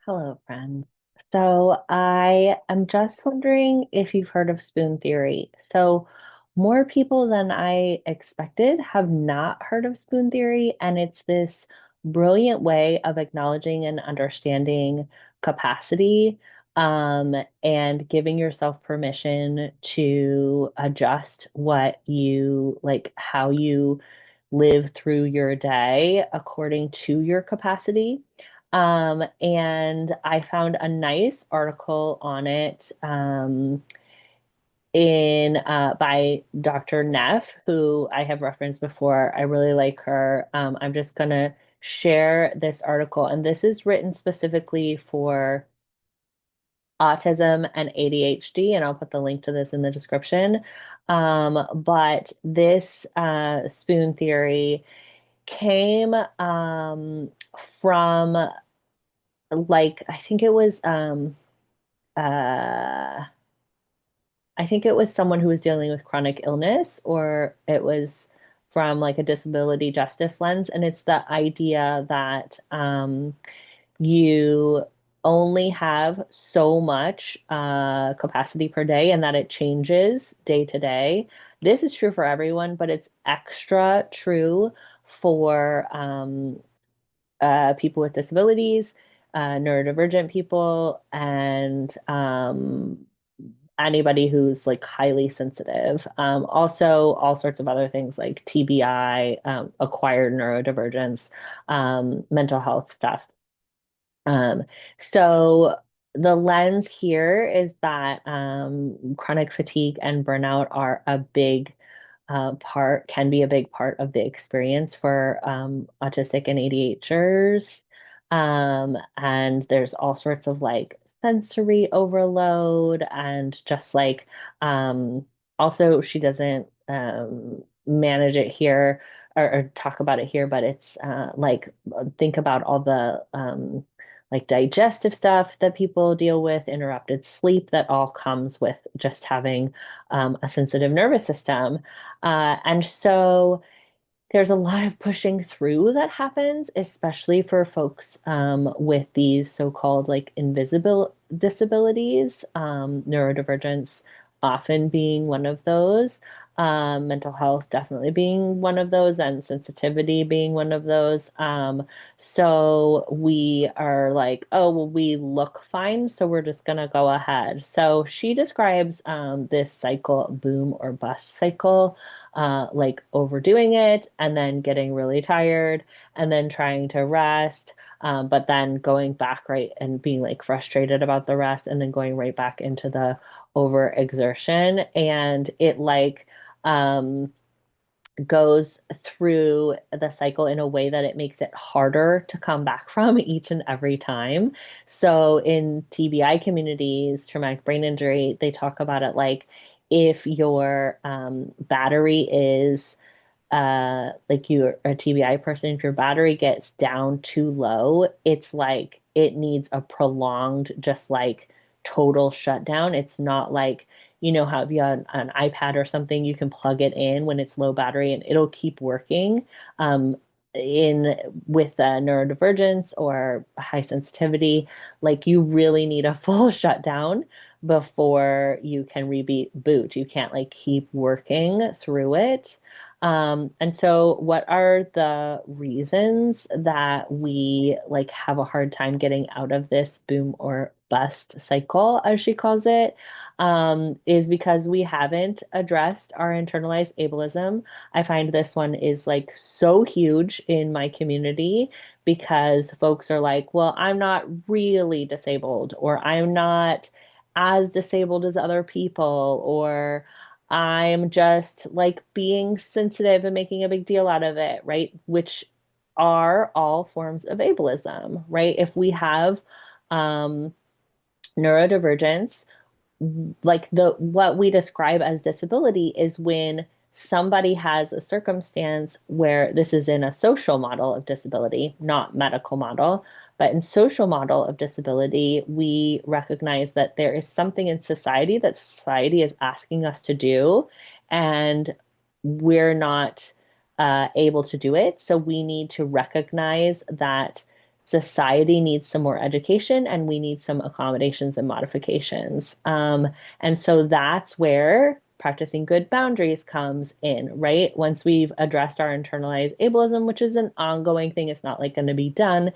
Hello, friends. So I am just wondering if you've heard of spoon theory. So more people than I expected have not heard of spoon theory, and it's this brilliant way of acknowledging and understanding capacity, and giving yourself permission to adjust what you like, how you live through your day according to your capacity. And I found a nice article on it in by Dr. Neff, who I have referenced before. I really like her. I'm just gonna share this article, and this is written specifically for autism and ADHD, and I'll put the link to this in the description. But this spoon theory came from like uh I think it was someone who was dealing with chronic illness, or it was from like a disability justice lens, and it's the idea that you only have so much capacity per day and that it changes day to day. This is true for everyone, but it's extra true for people with disabilities, neurodivergent people, and anybody who's like highly sensitive. Also, all sorts of other things like TBI, acquired neurodivergence, mental health stuff. Um, so the lens here is that chronic fatigue and burnout are a big can be a big part of the experience for autistic and ADHDers. And there's all sorts of like sensory overload and just like um, also she doesn't manage it here or talk about it here, but it's like think about all the like digestive stuff that people deal with, interrupted sleep that all comes with just having a sensitive nervous system. And so there's a lot of pushing through that happens, especially for folks with these so-called like invisible disabilities, neurodivergence often being one of those, mental health definitely being one of those, and sensitivity being one of those. So we are like, oh, well, we look fine, so we're just gonna go ahead. So she describes this cycle, boom or bust cycle, like overdoing it and then getting really tired and then trying to rest, but then going back right and being like frustrated about the rest and then going right back into the overexertion. And it like goes through the cycle in a way that it makes it harder to come back from each and every time. So in TBI communities, traumatic brain injury, they talk about it like if your battery is like you're a TBI person, if your battery gets down too low, it's like it needs a prolonged, just like total shutdown. It's not like, you know, how if you have an iPad or something, you can plug it in when it's low battery and it'll keep working. Um, in with neurodivergence or high sensitivity, like you really need a full shutdown before you can reboot. You can't like keep working through it. And so what are the reasons that we like have a hard time getting out of this boom or bust cycle, as she calls it, is because we haven't addressed our internalized ableism. I find this one is like so huge in my community because folks are like, well, I'm not really disabled, or I'm not as disabled as other people, or I'm just like being sensitive and making a big deal out of it, right? Which are all forms of ableism, right? If we have um, neurodivergence, like the what we describe as disability is when somebody has a circumstance where this is in a social model of disability, not medical model, but in social model of disability, we recognize that there is something in society that society is asking us to do, and we're not able to do it. So we need to recognize that society needs some more education and we need some accommodations and modifications. And so that's where practicing good boundaries comes in, right? Once we've addressed our internalized ableism, which is an ongoing thing, it's not like going to be done.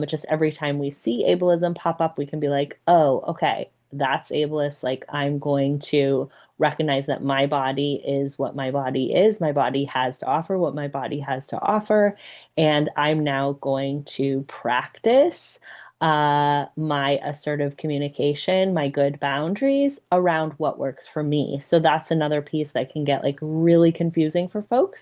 Just every time we see ableism pop up, we can be like, oh, okay, that's ableist. Like, I'm going to recognize that my body is what my body is. My body has to offer what my body has to offer. And I'm now going to practice my assertive communication, my good boundaries around what works for me. So that's another piece that can get like really confusing for folks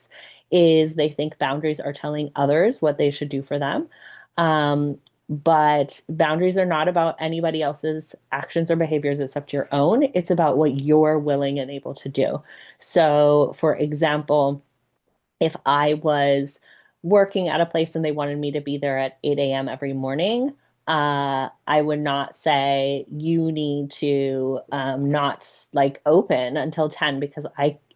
is they think boundaries are telling others what they should do for them. Um, but boundaries are not about anybody else's actions or behaviors except your own. It's about what you're willing and able to do. So, for example, if I was working at a place and they wanted me to be there at 8 a.m. every morning, I would not say you need to not like open until 10 because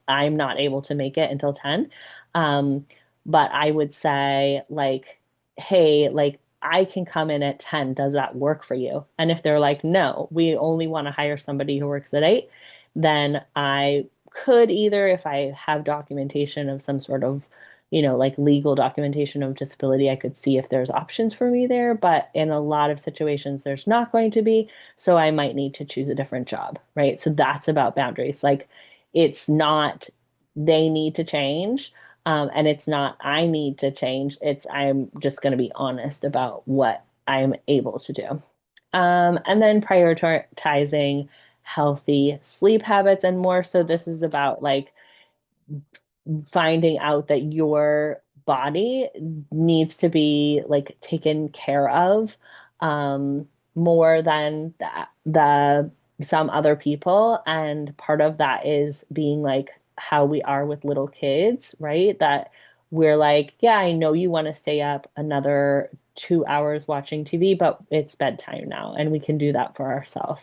I'm not able to make it until 10. Um, but I would say like, hey, like I can come in at 10. Does that work for you? And if they're like, no, we only want to hire somebody who works at 8, then I could either, if I have documentation of some sort of, like legal documentation of disability, I could see if there's options for me there. But in a lot of situations, there's not going to be. So I might need to choose a different job, right? So that's about boundaries. Like it's not they need to change. And it's not I need to change. It's I'm just going to be honest about what I'm able to do. And then prioritizing healthy sleep habits and more so this is about like finding out that your body needs to be like taken care of more than the some other people and part of that is being like how we are with little kids, right? That we're like, yeah, I know you want to stay up another 2 hours watching TV, but it's bedtime now and we can do that for ourselves.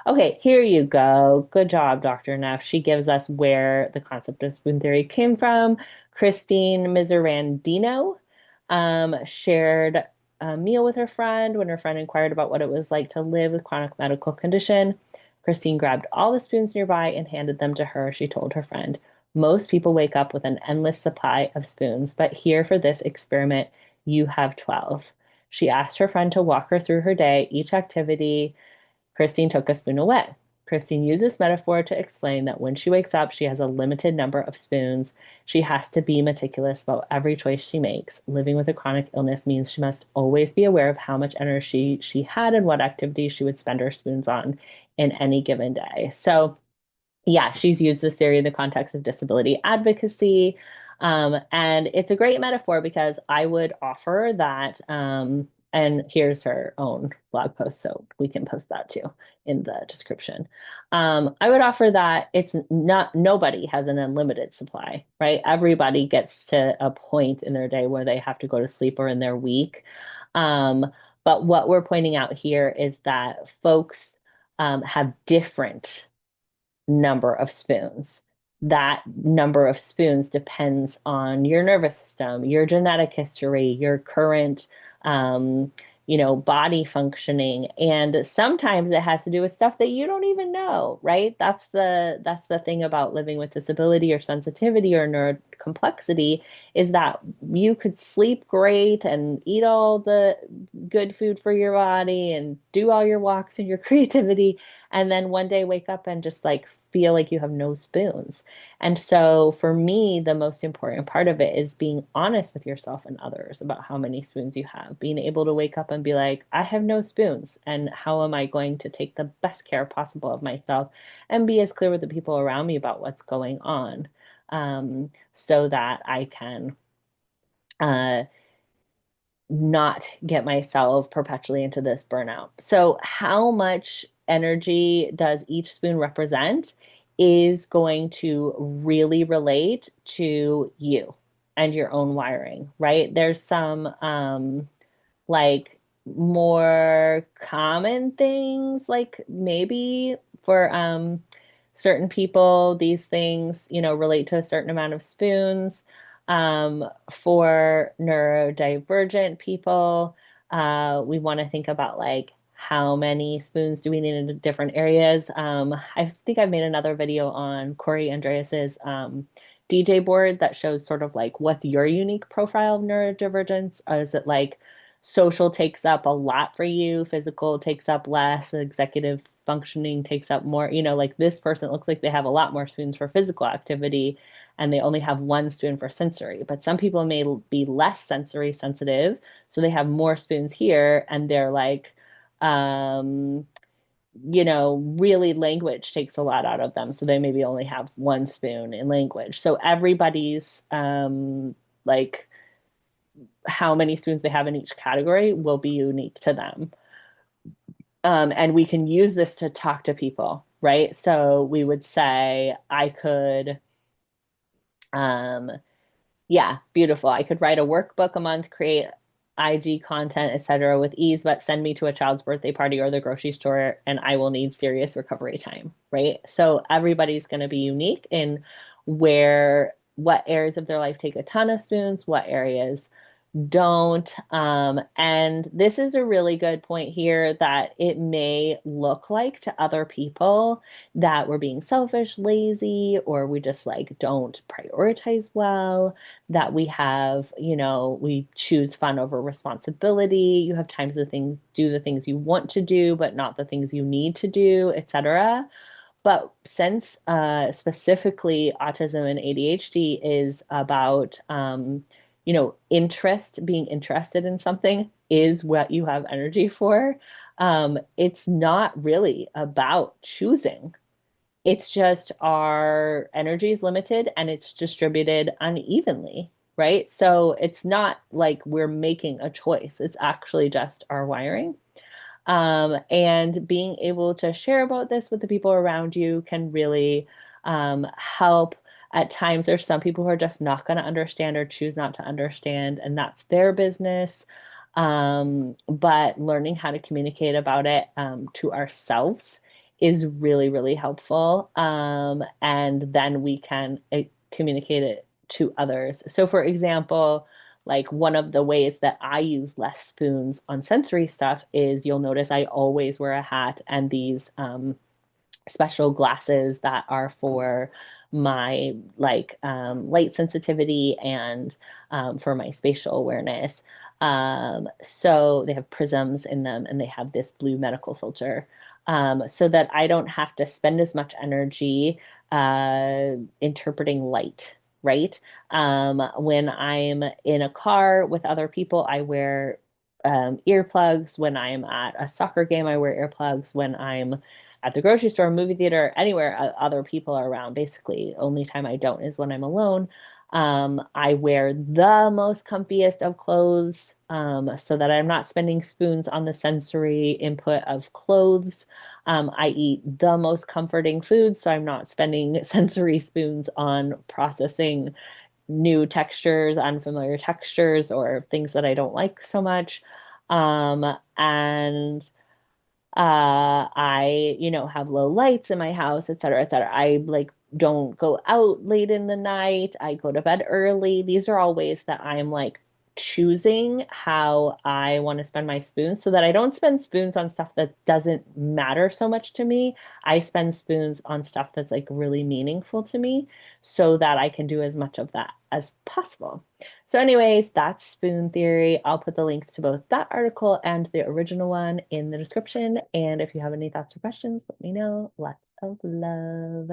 Okay, here you go. Good job, Dr. Neff. She gives us where the concept of spoon theory came from. Christine Miserandino shared a meal with her friend when her friend inquired about what it was like to live with chronic medical condition. Christine grabbed all the spoons nearby and handed them to her. She told her friend, most people wake up with an endless supply of spoons, but here for this experiment, you have 12. She asked her friend to walk her through her day, each activity, Christine took a spoon away. Christine used this metaphor to explain that when she wakes up, she has a limited number of spoons. She has to be meticulous about every choice she makes. Living with a chronic illness means she must always be aware of how much energy she had and what activities she would spend her spoons on in any given day. So, yeah, she's used this theory in the context of disability advocacy. And it's a great metaphor because I would offer that, and here's her own blog post, so we can post that too in the description. I would offer that it's not, nobody has an unlimited supply, right? Everybody gets to a point in their day where they have to go to sleep or in their week. But what we're pointing out here is that folks have different number of spoons. That number of spoons depends on your nervous system, your genetic history, your current, um, body functioning. And sometimes it has to do with stuff that you don't even know, right? That's the thing about living with disability or sensitivity or neurocomplexity is that you could sleep great and eat all the good food for your body and do all your walks and your creativity and then one day wake up and just like feel like you have no spoons. And so for me, the most important part of it is being honest with yourself and others about how many spoons you have, being able to wake up and be like, I have no spoons. And how am I going to take the best care possible of myself and be as clear with the people around me about what's going on so that I can uh, not get myself perpetually into this burnout. So, how much energy does each spoon represent is going to really relate to you and your own wiring, right? There's some like more common things, like maybe for certain people, these things, relate to a certain amount of spoons. For neurodivergent people, We want to think about like how many spoons do we need in different areas. I think I've made another video on Corey Andreas's DJ board that shows sort of like what's your unique profile of neurodivergence? Is it like social takes up a lot for you, physical takes up less, executive functioning takes up more? Like this person looks like they have a lot more spoons for physical activity and they only have one spoon for sensory. But some people may be less sensory sensitive, so they have more spoons here, and they're like, um, really language takes a lot out of them. So they maybe only have one spoon in language. So everybody's like how many spoons they have in each category will be unique to them. And we can use this to talk to people, right? So we would say, I could, um, yeah, beautiful. I could write a workbook a month, create IG content, etc. with ease, but send me to a child's birthday party or the grocery store and I will need serious recovery time, right? So everybody's going to be unique in what areas of their life take a ton of spoons, what areas don't. And this is a really good point here that it may look like to other people that we're being selfish, lazy, or we just like don't prioritize well, that we have, we choose fun over responsibility. You have times to do the things you want to do, but not the things you need to do, etc. But since specifically autism and ADHD is about, interest, being interested in something is what you have energy for, it's not really about choosing. It's just our energy is limited and it's distributed unevenly, right? So it's not like we're making a choice, it's actually just our wiring. And being able to share about this with the people around you can really help. At times, there's some people who are just not going to understand or choose not to understand, and that's their business. But learning how to communicate about it to ourselves is really, really helpful. And then we can communicate it to others. So, for example, like one of the ways that I use less spoons on sensory stuff is you'll notice I always wear a hat and these special glasses that are for my like light sensitivity and for my spatial awareness. So they have prisms in them and they have this blue medical filter, so that I don't have to spend as much energy interpreting light, right? When I'm in a car with other people, I wear earplugs. When I'm at a soccer game, I wear earplugs. When I'm at the grocery store, movie theater, anywhere other people are around, basically. Only time I don't is when I'm alone. I wear the most comfiest of clothes so that I'm not spending spoons on the sensory input of clothes. I eat the most comforting food, so I'm not spending sensory spoons on processing new textures, unfamiliar textures, or things that I don't like so much. And I, have low lights in my house, et cetera, et cetera. I like don't go out late in the night. I go to bed early. These are all ways that I'm like choosing how I want to spend my spoons so that I don't spend spoons on stuff that doesn't matter so much to me. I spend spoons on stuff that's like really meaningful to me so that I can do as much of that as possible. So, anyways, that's spoon theory. I'll put the links to both that article and the original one in the description. And if you have any thoughts or questions, let me know. Lots of love.